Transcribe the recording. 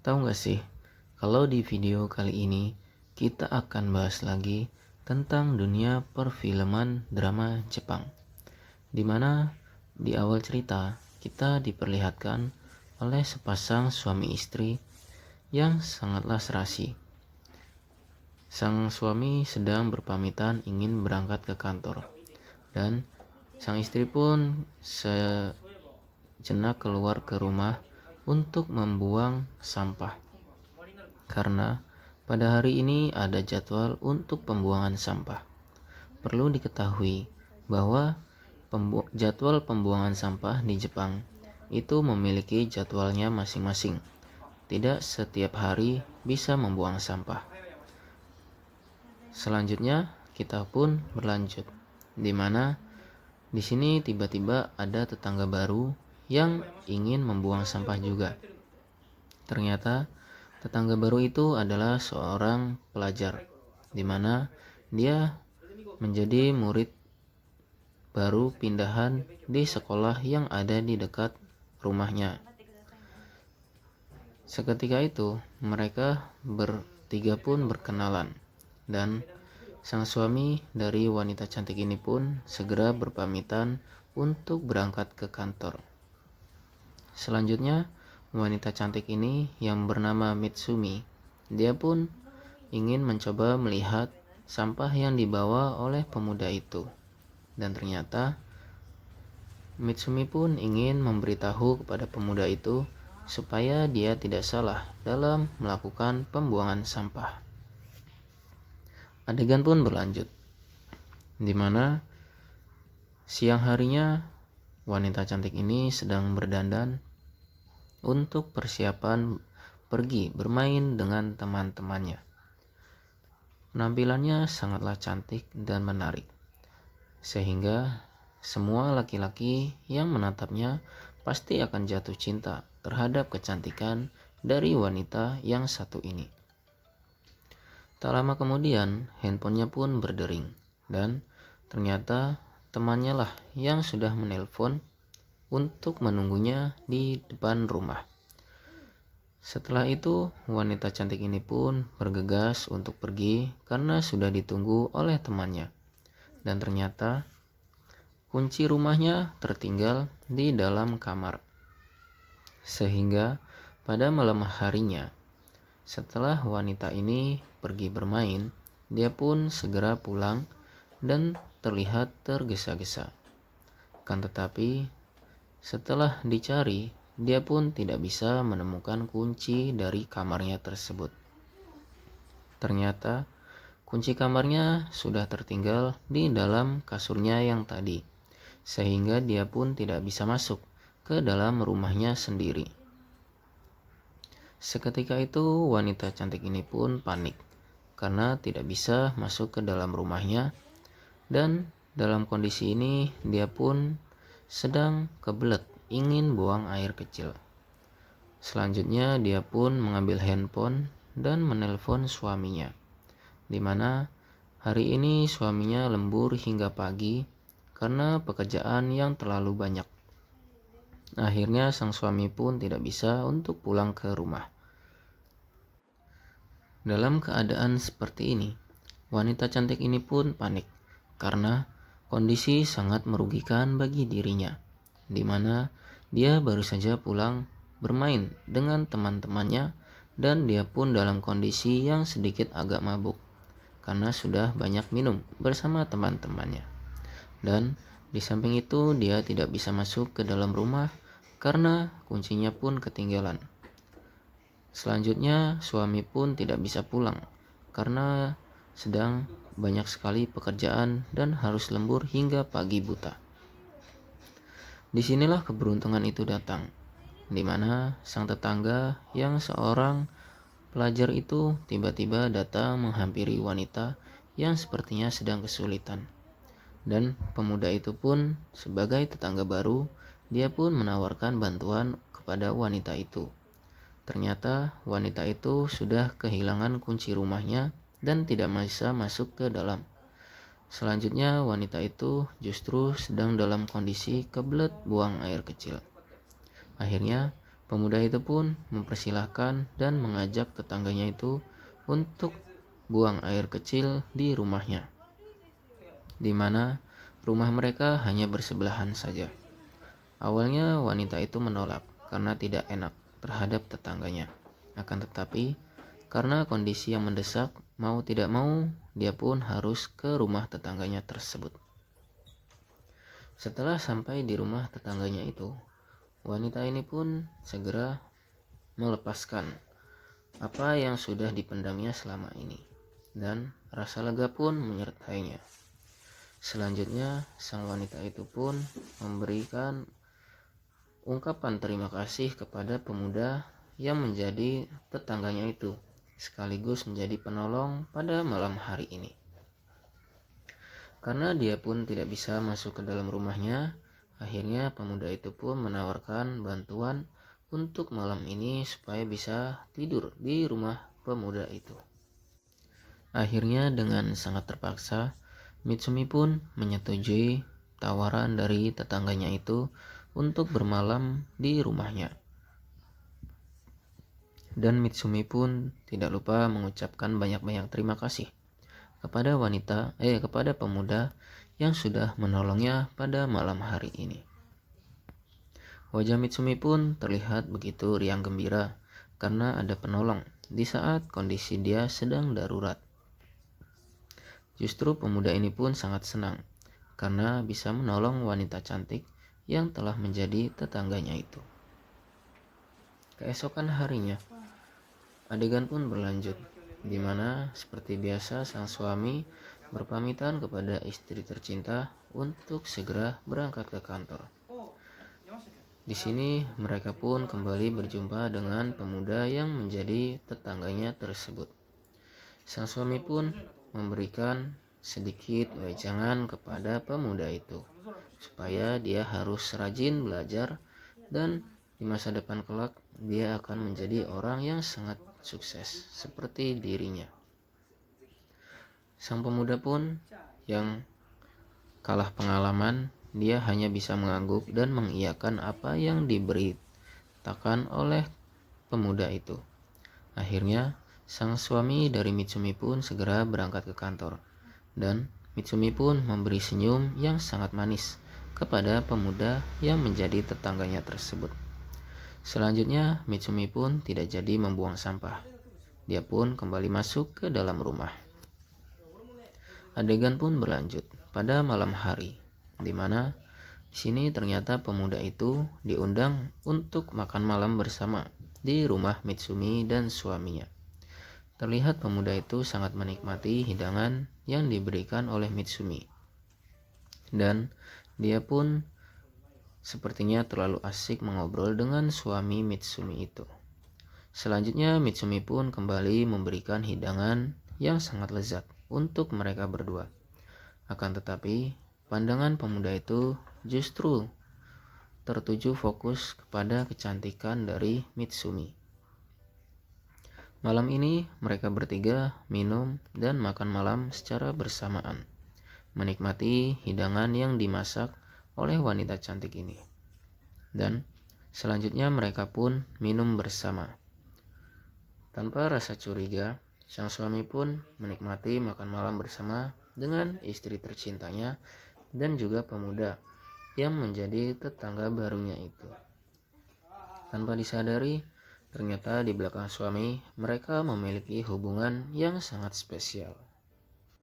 Tahu nggak sih, kalau di video kali ini kita akan bahas lagi tentang dunia perfilman drama Jepang, di mana di awal cerita kita diperlihatkan oleh sepasang suami istri yang sangatlah serasi. Sang suami sedang berpamitan ingin berangkat ke kantor, dan sang istri pun sejenak keluar ke rumah untuk membuang sampah. Karena pada hari ini ada jadwal untuk pembuangan sampah. Perlu diketahui bahwa jadwal pembuangan sampah di Jepang itu memiliki jadwalnya masing-masing. Tidak setiap hari bisa membuang sampah. Selanjutnya kita pun berlanjut, di mana di sini tiba-tiba ada tetangga baru yang ingin membuang sampah juga. Ternyata tetangga baru itu adalah seorang pelajar, di mana dia menjadi murid baru pindahan di sekolah yang ada di dekat rumahnya. Seketika itu mereka bertiga pun berkenalan, dan sang suami dari wanita cantik ini pun segera berpamitan untuk berangkat ke kantor. Selanjutnya wanita cantik ini yang bernama Mitsumi, dia pun ingin mencoba melihat sampah yang dibawa oleh pemuda itu. Dan ternyata Mitsumi pun ingin memberitahu kepada pemuda itu supaya dia tidak salah dalam melakukan pembuangan sampah. Adegan pun berlanjut, di mana siang harinya wanita cantik ini sedang berdandan untuk persiapan pergi bermain dengan teman-temannya. Penampilannya sangatlah cantik dan menarik, sehingga semua laki-laki yang menatapnya pasti akan jatuh cinta terhadap kecantikan dari wanita yang satu ini. Tak lama kemudian handphonenya pun berdering, dan ternyata temannya lah yang sudah menelpon untuk menunggunya di depan rumah. Setelah itu wanita cantik ini pun bergegas untuk pergi karena sudah ditunggu oleh temannya. Dan ternyata kunci rumahnya tertinggal di dalam kamar. Sehingga pada malam harinya, setelah wanita ini pergi bermain, dia pun segera pulang dan terlihat tergesa-gesa. Kan tetapi setelah dicari, dia pun tidak bisa menemukan kunci dari kamarnya tersebut. Ternyata kunci kamarnya sudah tertinggal di dalam kasurnya yang tadi, sehingga dia pun tidak bisa masuk ke dalam rumahnya sendiri. Seketika itu wanita cantik ini pun panik karena tidak bisa masuk ke dalam rumahnya, dan dalam kondisi ini dia pun sedang kebelet ingin buang air kecil. Selanjutnya dia pun mengambil handphone dan menelpon suaminya, di mana hari ini suaminya lembur hingga pagi karena pekerjaan yang terlalu banyak. Akhirnya sang suami pun tidak bisa untuk pulang ke rumah. Dalam keadaan seperti ini, wanita cantik ini pun panik karena kondisi sangat merugikan bagi dirinya, di mana dia baru saja pulang bermain dengan teman-temannya, dan dia pun dalam kondisi yang sedikit agak mabuk karena sudah banyak minum bersama teman-temannya. Dan di samping itu dia tidak bisa masuk ke dalam rumah karena kuncinya pun ketinggalan. Selanjutnya suami pun tidak bisa pulang karena sedang banyak sekali pekerjaan dan harus lembur hingga pagi buta. Disinilah keberuntungan itu datang, di mana sang tetangga yang seorang pelajar itu tiba-tiba datang menghampiri wanita yang sepertinya sedang kesulitan. Dan pemuda itu pun sebagai tetangga baru, dia pun menawarkan bantuan kepada wanita itu. Ternyata wanita itu sudah kehilangan kunci rumahnya dan tidak bisa masuk ke dalam. Selanjutnya wanita itu justru sedang dalam kondisi kebelet buang air kecil. Akhirnya Pemuda itu pun mempersilahkan dan mengajak tetangganya itu untuk buang air kecil di rumahnya, di mana rumah mereka hanya bersebelahan saja. Awalnya wanita itu menolak karena tidak enak terhadap tetangganya. Akan tetapi, karena kondisi yang mendesak, mau tidak mau, dia pun harus ke rumah tetangganya tersebut. Setelah sampai di rumah tetangganya itu, wanita ini pun segera melepaskan apa yang sudah dipendamnya selama ini, dan rasa lega pun menyertainya. Selanjutnya, sang wanita itu pun memberikan ungkapan terima kasih kepada pemuda yang menjadi tetangganya itu, sekaligus menjadi penolong pada malam hari ini. Karena dia pun tidak bisa masuk ke dalam rumahnya, akhirnya pemuda itu pun menawarkan bantuan untuk malam ini supaya bisa tidur di rumah pemuda itu. Akhirnya dengan sangat terpaksa, Mitsumi pun menyetujui tawaran dari tetangganya itu untuk bermalam di rumahnya. Dan Mitsumi pun tidak lupa mengucapkan banyak-banyak terima kasih kepada kepada pemuda yang sudah menolongnya pada malam hari ini. Wajah Mitsumi pun terlihat begitu riang gembira karena ada penolong di saat kondisi dia sedang darurat. Justru pemuda ini pun sangat senang karena bisa menolong wanita cantik yang telah menjadi tetangganya itu. Keesokan harinya, adegan pun berlanjut, di mana seperti biasa sang suami berpamitan kepada istri tercinta untuk segera berangkat ke kantor. Di sini mereka pun kembali berjumpa dengan pemuda yang menjadi tetangganya tersebut. Sang suami pun memberikan sedikit wejangan kepada pemuda itu, supaya dia harus rajin belajar dan di masa depan kelak dia akan menjadi orang yang sangat sukses seperti dirinya. Sang pemuda pun yang kalah pengalaman, dia hanya bisa mengangguk dan mengiyakan apa yang diberitakan oleh pemuda itu. Akhirnya, sang suami dari Mitsumi pun segera berangkat ke kantor, dan Mitsumi pun memberi senyum yang sangat manis kepada pemuda yang menjadi tetangganya tersebut. Selanjutnya, Mitsumi pun tidak jadi membuang sampah. Dia pun kembali masuk ke dalam rumah. Adegan pun berlanjut pada malam hari, di mana di sini ternyata pemuda itu diundang untuk makan malam bersama di rumah Mitsumi dan suaminya. Terlihat pemuda itu sangat menikmati hidangan yang diberikan oleh Mitsumi, dan dia pun sepertinya terlalu asik mengobrol dengan suami Mitsumi itu. Selanjutnya Mitsumi pun kembali memberikan hidangan yang sangat lezat untuk mereka berdua. Akan tetapi, pandangan pemuda itu justru tertuju fokus kepada kecantikan dari Mitsumi. Malam ini mereka bertiga minum dan makan malam secara bersamaan, menikmati hidangan yang dimasak oleh wanita cantik ini. Dan selanjutnya mereka pun minum bersama. Tanpa rasa curiga, sang suami pun menikmati makan malam bersama dengan istri tercintanya dan juga pemuda yang menjadi tetangga barunya itu. Tanpa disadari, ternyata di belakang suami mereka memiliki hubungan yang sangat spesial.